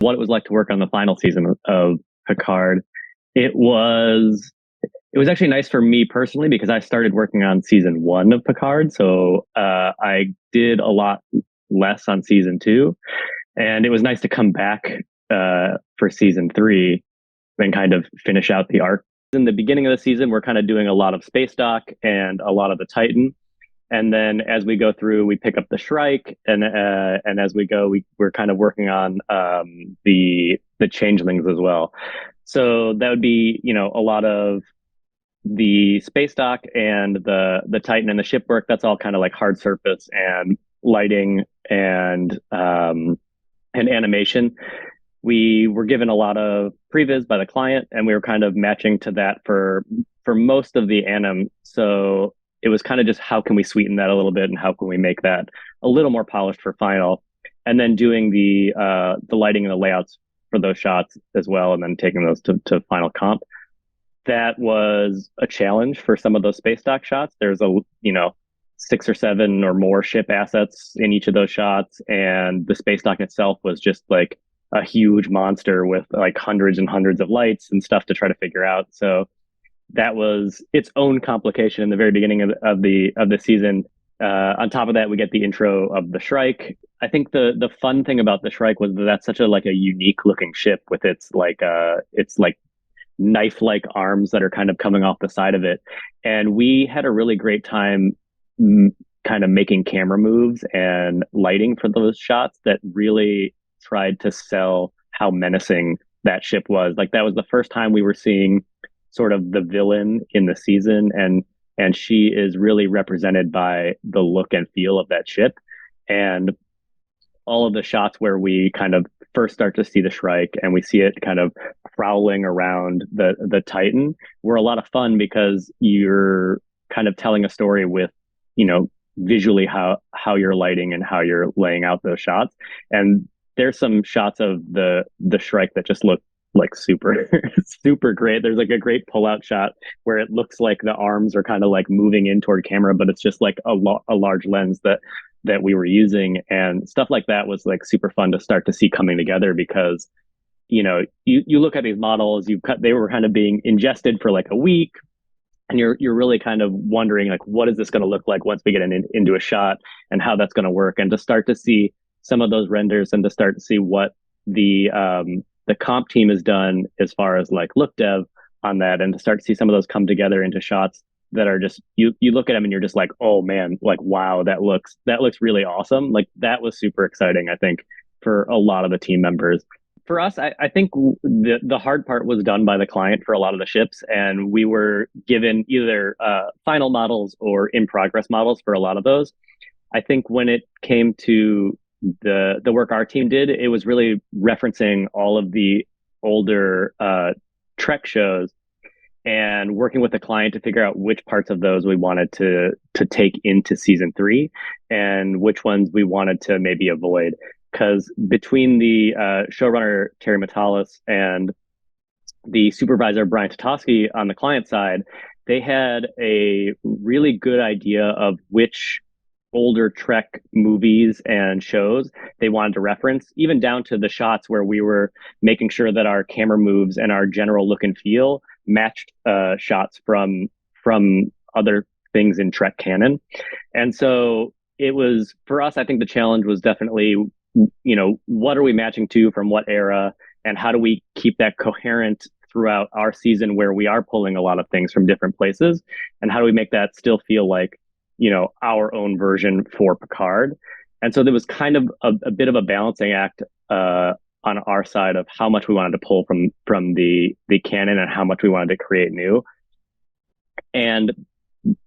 what it was like to work on the final season of Picard. It was actually nice for me personally because I started working on season 1 of Picard, so I did a lot less on season 2, and it was nice to come back for season 3 and kind of finish out the arc. In the beginning of the season, we're kind of doing a lot of space dock and a lot of the Titan. And then as we go through, we pick up the Shrike, and as we go, we're kind of working on the Changelings as well. So that would be, a lot of the space dock and the Titan and the ship work. That's all kind of like hard surface and lighting and animation. We were given a lot of previs by the client, and we were kind of matching to that for most of the anim. So it was kind of just how can we sweeten that a little bit and how can we make that a little more polished for final, and then doing the lighting and the layouts for those shots as well, and then taking those to final comp. That was a challenge for some of those space dock shots. There's 6 or 7 or more ship assets in each of those shots, and the space dock itself was just like a huge monster with like hundreds and hundreds of lights and stuff to try to figure out. So that was its own complication in the very beginning of the season. On top of that, we get the intro of the Shrike. I think the fun thing about the Shrike was that that's such a unique looking ship with its knife-like arms that are kind of coming off the side of it. And we had a really great time kind of making camera moves and lighting for those shots that really tried to sell how menacing that ship was. Like, that was the first time we were seeing sort of the villain in the season, and she is really represented by the look and feel of that ship. And all of the shots where we kind of first start to see the Shrike and we see it kind of prowling around the Titan were a lot of fun because you're kind of telling a story with, visually how you're lighting and how you're laying out those shots. And there's some shots of the Shrike that just look like super super great. There's like a great pull-out shot where it looks like the arms are kind of like moving in toward camera, but it's just like a large lens that we were using, and stuff like that was like super fun to start to see coming together because you look at these models, they were kind of being ingested for like a week, and you're really kind of wondering like, what is this going to look like once we get into a shot and how that's going to work, and to start to see some of those renders and to start to see what the comp team has done as far as like look dev on that, and to start to see some of those come together into shots that are just, you look at them and you're just like, oh man, like, wow, that looks really awesome. Like, that was super exciting, I think, for a lot of the team members. For us, I think the hard part was done by the client for a lot of the ships, and we were given either final models or in progress models for a lot of those. I think when it came to the work our team did, it was really referencing all of the older Trek shows and working with the client to figure out which parts of those we wanted to take into season 3 and which ones we wanted to maybe avoid. Because between the showrunner Terry Metalis and the supervisor Brian Tatosky on the client side, they had a really good idea of which older Trek movies and shows they wanted to reference, even down to the shots where we were making sure that our camera moves and our general look and feel matched shots from other things in Trek canon. And so it was, for us, I think the challenge was definitely, what are we matching to from what era, and how do we keep that coherent throughout our season where we are pulling a lot of things from different places, and how do we make that still feel like our own version for Picard. And so there was kind of a bit of a balancing act on our side of how much we wanted to pull from the canon and how much we wanted to create new. And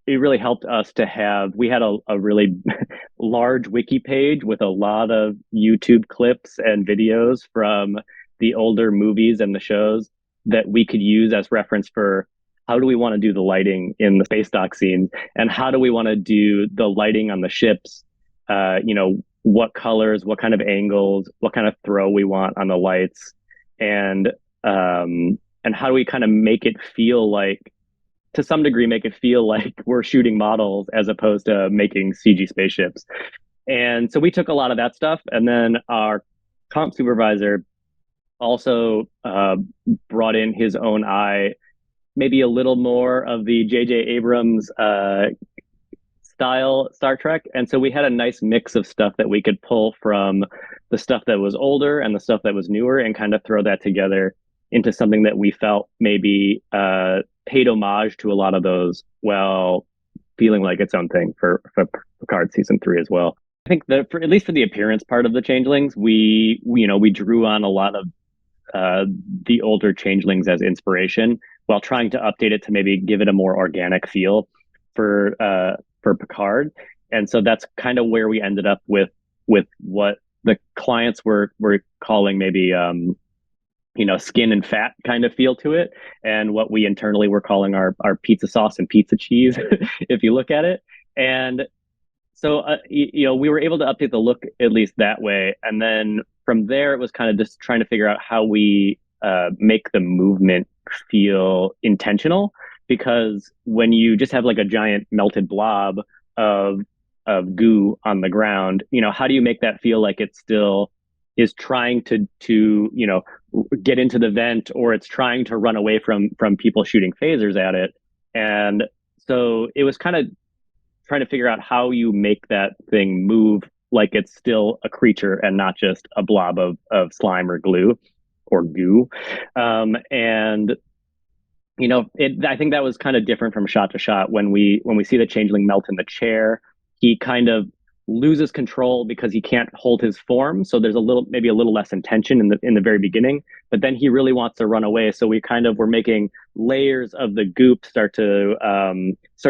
it really helped us to have, we had a really large wiki page with a lot of YouTube clips and videos from the older movies and the shows that we could use as reference for how do we want to do the lighting in the space dock scenes, and how do we want to do the lighting on the ships, what colors, what kind of angles, what kind of throw we want on the lights, and how do we kind of make it feel like, to some degree, make it feel like we're shooting models as opposed to making CG spaceships. And so we took a lot of that stuff, and then our comp supervisor also brought in his own eye, maybe a little more of the J.J. Abrams style Star Trek. And so we had a nice mix of stuff that we could pull from the stuff that was older and the stuff that was newer and kind of throw that together into something that we felt maybe paid homage to a lot of those while feeling like its own thing for Picard season 3 as well. I think that for at least for the appearance part of the changelings, we drew on a lot of uh, the older changelings as inspiration while trying to update it to maybe give it a more organic feel for Picard. And so that's kind of where we ended up with what the clients were calling maybe skin and fat kind of feel to it, and what we internally were calling our pizza sauce and pizza cheese, if you look at it. And so we were able to update the look at least that way, and then from there it was kind of just trying to figure out how we make the movement feel intentional, because when you just have like a giant melted blob of goo on the ground, how do you make that feel like it still is trying to get into the vent, or it's trying to run away from people shooting phasers at it. And so it was kind of trying to figure out how you make that thing move like it's still a creature and not just a blob of slime or glue or goo. And I think that was kind of different from shot to shot. When we see the changeling melt in the chair, he kind of loses control because he can't hold his form. So there's maybe a little less intention in the very beginning, but then he really wants to run away. So we kind of were making layers of the goop start to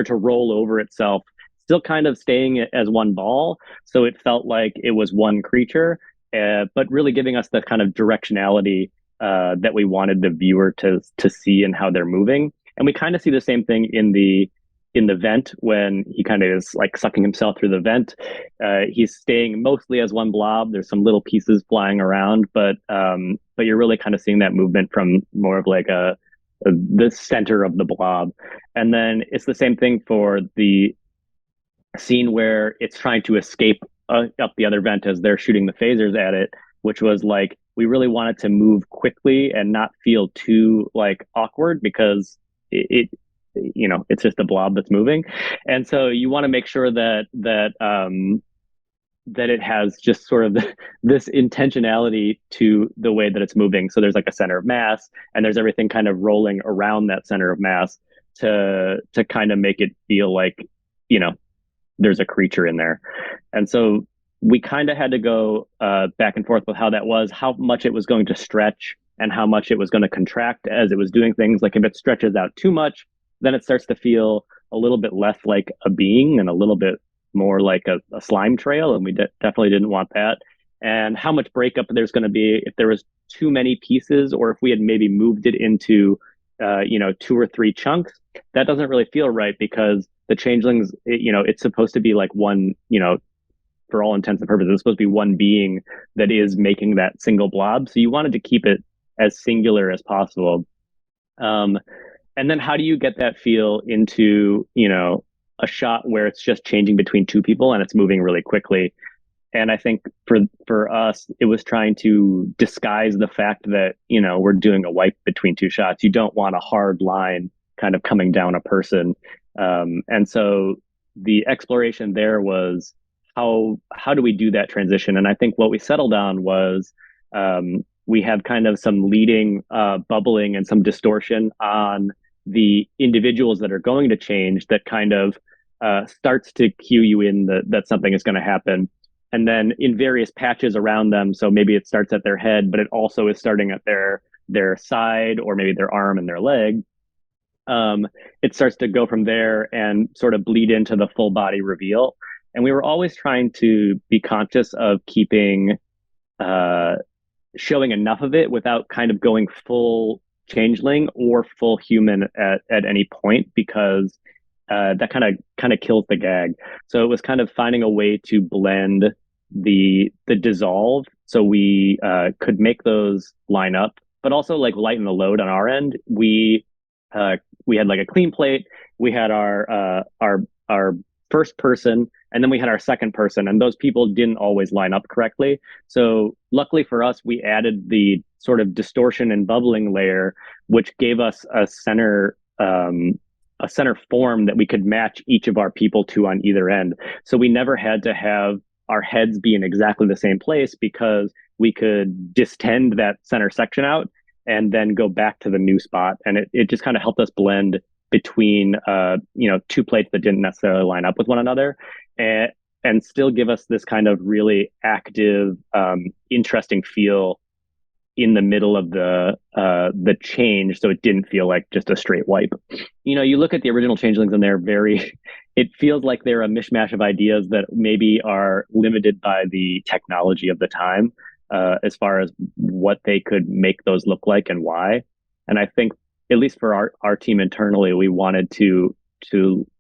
roll over itself, still kind of staying as one ball. So it felt like it was one creature, but really giving us the kind of directionality that we wanted the viewer to see and how they're moving. And we kind of see the same thing in the vent when he kind of is like sucking himself through the vent. He's staying mostly as one blob. There's some little pieces flying around, but you're really kind of seeing that movement from more of like the center of the blob. And then it's the same thing for the scene where it's trying to escape up the other vent as they're shooting the phasers at it, which was like we really wanted to move quickly and not feel too like awkward, because it's just a blob that's moving. And so you want to make sure that it has just sort of this intentionality to the way that it's moving. So there's like a center of mass, and there's everything kind of rolling around that center of mass to kind of make it feel like you know there's a creature in there. And so we kind of had to go back and forth with how that was, how much it was going to stretch and how much it was going to contract as it was doing things. Like if it stretches out too much, then it starts to feel a little bit less like a being and a little bit more like a slime trail. And we definitely didn't want that. And how much breakup there's going to be if there was too many pieces, or if we had maybe moved it into, 2 or 3 chunks, that doesn't really feel right, because the changelings, it's supposed to be like one, for all intents and purposes, it's supposed to be one being that is making that single blob. So you wanted to keep it as singular as possible. And then how do you get that feel into, a shot where it's just changing between two people and it's moving really quickly? And I think for us, it was trying to disguise the fact that, we're doing a wipe between two shots. You don't want a hard line kind of coming down a person. And so the exploration there was how do we do that transition? And I think what we settled on was we have kind of some leading bubbling and some distortion on the individuals that are going to change, that kind of starts to cue you in that something is going to happen. And then in various patches around them, so maybe it starts at their head, but it also is starting at their side, or maybe their arm and their leg. It starts to go from there and sort of bleed into the full body reveal. And we were always trying to be conscious of keeping showing enough of it without kind of going full changeling or full human at any point, because that kind of kills the gag. So it was kind of finding a way to blend the dissolve, so we could make those line up, but also like lighten the load on our end. We had like a clean plate. We had our first person, and then we had our second person, and those people didn't always line up correctly. So luckily for us, we added the sort of distortion and bubbling layer, which gave us a center form that we could match each of our people to on either end. So we never had to have our heads be in exactly the same place, because we could distend that center section out and then go back to the new spot. And it just kind of helped us blend between two plates that didn't necessarily line up with one another, and still give us this kind of really active, interesting feel in the middle of the change, so it didn't feel like just a straight wipe. You look at the original Changelings, and they're very, it feels like they're a mishmash of ideas that maybe are limited by the technology of the time, as far as what they could make those look like and why. And I think, at least for our team internally, we wanted to,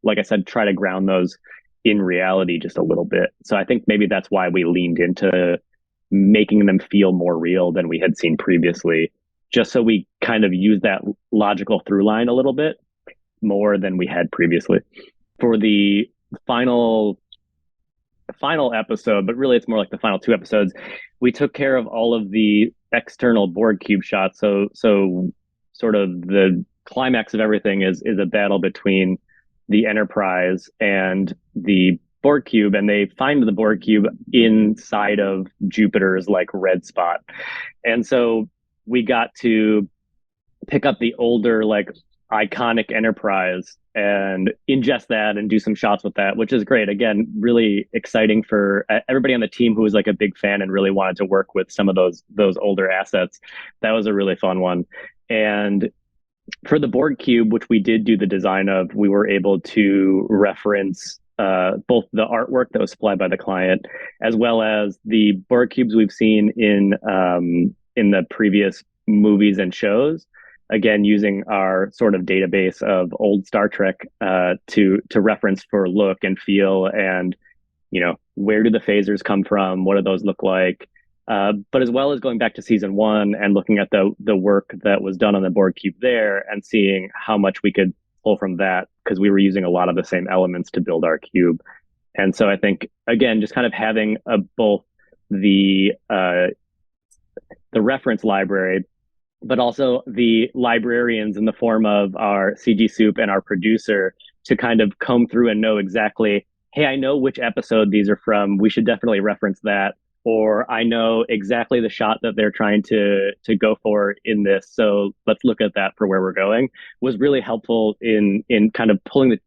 like I said, try to ground those in reality just a little bit. So I think maybe that's why we leaned into making them feel more real than we had seen previously, just so we kind of use that logical through line a little bit more than we had previously. For the final episode, but really it's more like the final two episodes, we took care of all of the external Borg cube shots. So sort of the climax of everything is a battle between the Enterprise and the Borg cube, and they find the Borg cube inside of Jupiter's like red spot. And so we got to pick up the older, like iconic Enterprise and ingest that and do some shots with that, which is great. Again, really exciting for everybody on the team who was like a big fan and really wanted to work with some of those older assets. That was a really fun one. And for the Borg cube, which we did do the design of, we were able to reference both the artwork that was supplied by the client, as well as the Borg cubes we've seen in the previous movies and shows. Again, using our sort of database of old Star Trek to reference for look and feel, and where do the phasers come from? What do those look like? But as well as going back to season one and looking at the work that was done on the Borg cube there, and seeing how much we could pull from that, because we were using a lot of the same elements to build our cube. And so I think, again, just kind of having both the reference library, but also the librarians in the form of our CG Soup and our producer to kind of comb through and know exactly, hey, I know which episode these are from. We should definitely reference that. Or I know exactly the shot that they're trying to go for in this, so let's look at that for where we're going, was really helpful in kind of pulling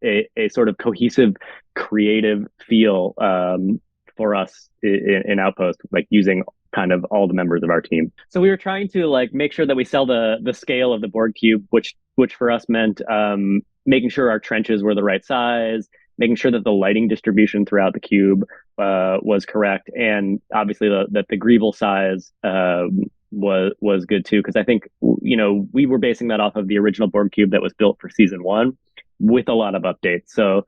a sort of cohesive, creative feel for us in Outpost, like using kind of all the members of our team. So we were trying to like make sure that we sell the scale of the Borg cube, which for us meant making sure our trenches were the right size, making sure that the lighting distribution throughout the cube was correct, and obviously that the Greeble size was good too, because I think we were basing that off of the original Borg cube that was built for season one with a lot of updates. So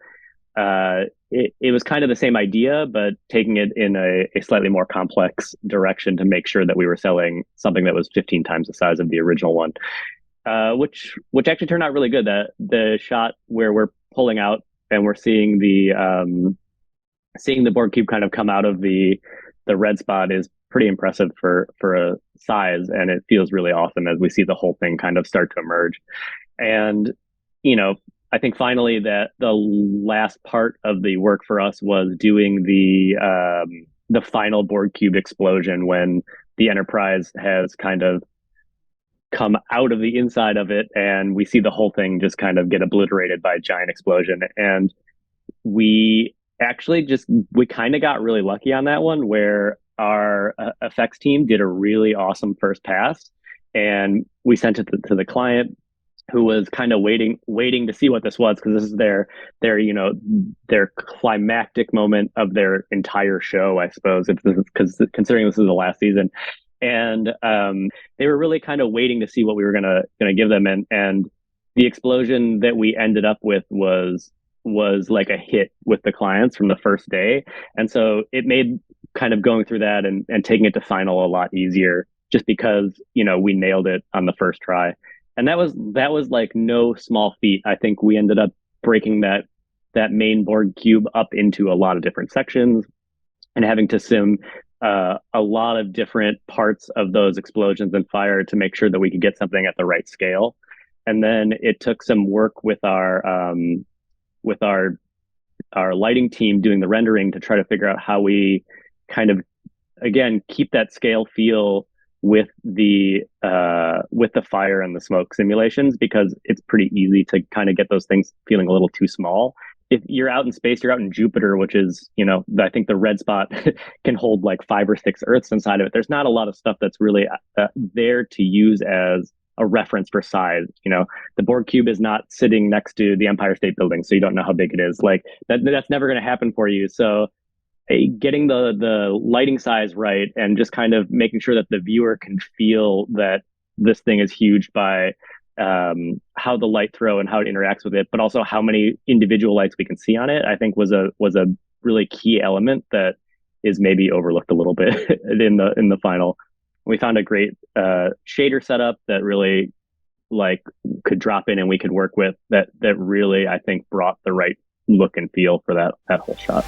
it was kind of the same idea, but taking it in a slightly more complex direction to make sure that we were selling something that was 15 times the size of the original one, which actually turned out really good. The shot where we're pulling out and we're seeing the Borg cube kind of come out of the red spot is pretty impressive for a size, and it feels really awesome as we see the whole thing kind of start to emerge. And I think finally that the last part of the work for us was doing the final Borg cube explosion, when the Enterprise has kind of come out of the inside of it, and we see the whole thing just kind of get obliterated by a giant explosion. And we kind of got really lucky on that one, where our effects team did a really awesome first pass, and we sent it to the client, who was kind of waiting to see what this was, because this is their climactic moment of their entire show, I suppose, because considering this is the last season. And they were really kind of waiting to see what we were gonna give them, and the explosion that we ended up with was like a hit with the clients from the first day. And so it made kind of going through that and taking it to final a lot easier, just because we nailed it on the first try. And that was like no small feat. I think we ended up breaking that that main Borg cube up into a lot of different sections and having to sim a lot of different parts of those explosions and fire to make sure that we could get something at the right scale. And then it took some work with with our lighting team doing the rendering to try to figure out how we kind of again keep that scale feel with the fire and the smoke simulations, because it's pretty easy to kind of get those things feeling a little too small. If you're out in space, you're out in Jupiter, which is, I think the red spot can hold like 5 or 6 Earths inside of it. There's not a lot of stuff that's really there to use as a reference for size. The Borg cube is not sitting next to the Empire State Building, so you don't know how big it is. Like that's never going to happen for you. So getting the lighting size right and just kind of making sure that the viewer can feel that this thing is huge by how the light throw and how it interacts with it, but also how many individual lights we can see on it, I think was a really key element that is maybe overlooked a little bit in the final. We found a great shader setup that really like could drop in and we could work with that really I think brought the right look and feel for that whole shot.